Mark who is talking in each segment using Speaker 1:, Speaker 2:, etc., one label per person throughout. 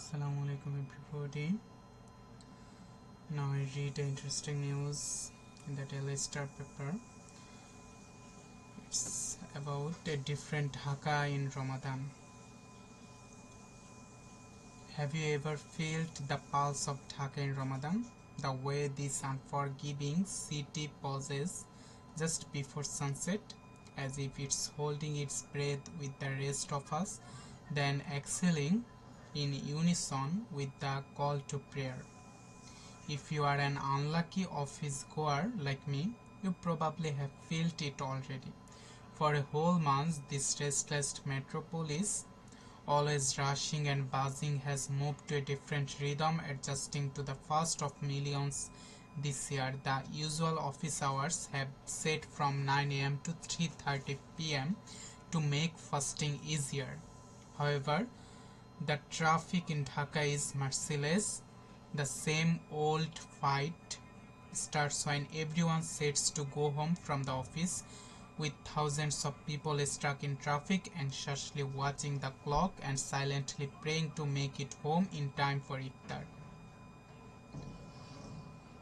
Speaker 1: Assalamu alaikum everybody. Now I read interesting news in the dailystar paper. It's about a different Dhaka in Ramadan. Have you ever felt the pulse of Dhaka in Ramadan? The way this unforgiving city pauses just before sunset, as if it's holding its breath with the rest of us, then exhaling in unison with the call to prayer. If you are an unlucky office goer like me, you probably have felt it already. For a whole month, this restless metropolis, always rushing and buzzing, has moved to a different rhythm, adjusting to the first of millions this year. The usual office hours have set from 9 am to 3:30 pm to make fasting easier. However, the traffic in Dhaka is merciless. The same old fight starts when everyone sets to go home from the office, with thousands of people stuck in traffic, anxiously watching the clock and silently praying to make it home in time for iftar.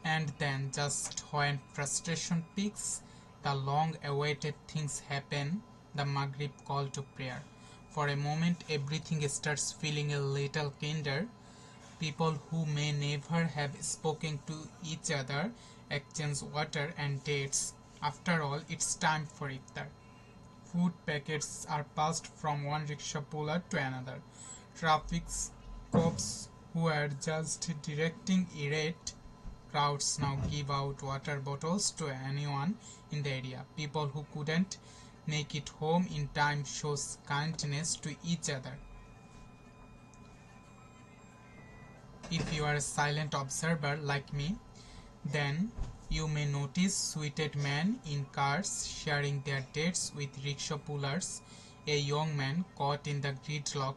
Speaker 1: And then, just when frustration peaks, the long-awaited things happen, the Maghrib call to prayer. For a moment, everything starts feeling a little kinder. People who may never have spoken to each other exchange water and dates. After all, it's time for iftar. Food packets are passed from one rickshaw puller to another. Traffic cops who are just directing irate crowds now give out water bottles to anyone in the area. People who couldn't make it home in time shows kindness to each other. If you are a silent observer like me, then you may notice suited men in cars sharing their dates with rickshaw pullers, a young man caught in the gridlock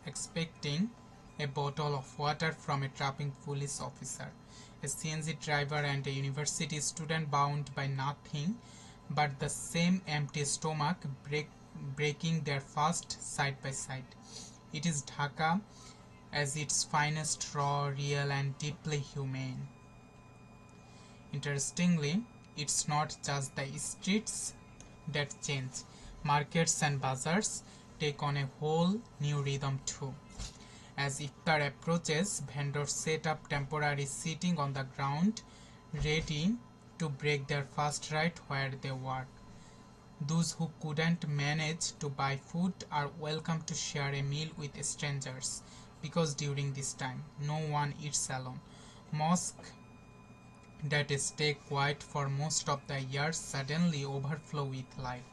Speaker 1: expecting a bottle of water from a traffic police officer, a CNG driver and a university student bound by nothing but the same empty stomach breaking their fast side by side. It is Dhaka as its finest, raw, real and deeply humane. Interestingly, it's not just the streets that change. Markets and bazaars take on a whole new rhythm too. As iftar approaches, vendors set up temporary seating on the ground, ready to break their fast right where they work. Those who couldn't manage to buy food are welcome to share a meal with strangers, because during this time no one eats alone. Mosques that stay quiet for most of the year suddenly overflow with life.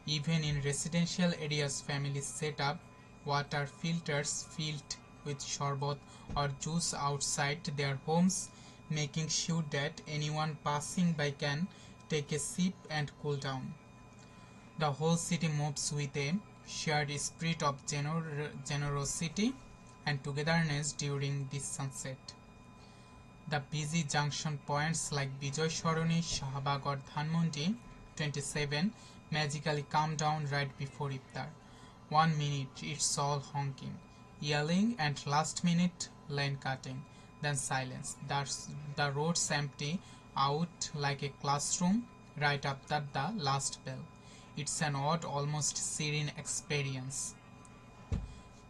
Speaker 1: Even in residential areas, families set up water filters filled with sharbat or juice outside their homes, making sure that anyone passing by can take a sip and cool down. The whole city moves with a shared spirit of generosity and togetherness during this sunset. The busy junction points like Bijoy Soroni, Shahbag or Dhanmondi 27 magically calm down right before iftar. 1 minute it's all honking, yelling and last minute lane cutting, then silence. The roads empty out like a classroom right after the last bell. It's an odd, almost serene experience.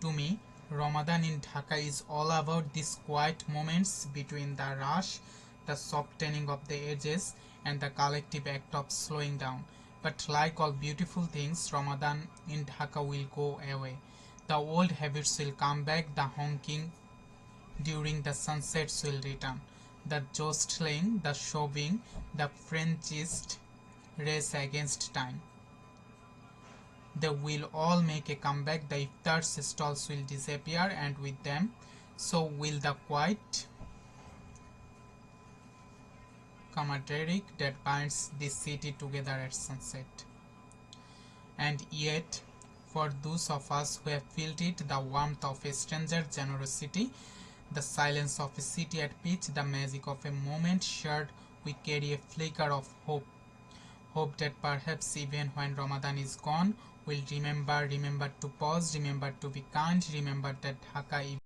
Speaker 1: To me, Ramadan in Dhaka is all about these quiet moments between the rush, the softening of the edges, and the collective act of slowing down. But like all beautiful things, Ramadan in Dhaka will go away. The old habits will come back, the honking during the sunsets will return, the jostling, the shoving, the Frenchist race against time. They will all make a comeback. The iftar stalls will disappear, and with them, so will the quiet camaraderie that binds this city together at sunset. And yet, for those of us who have felt it, the warmth of a stranger's generosity, the silence of a city at peace, the magic of a moment shared, we carry a flicker of hope. Hope that perhaps even when Ramadan is gone, we'll remember to pause, remember to be kind, remember that Dhaka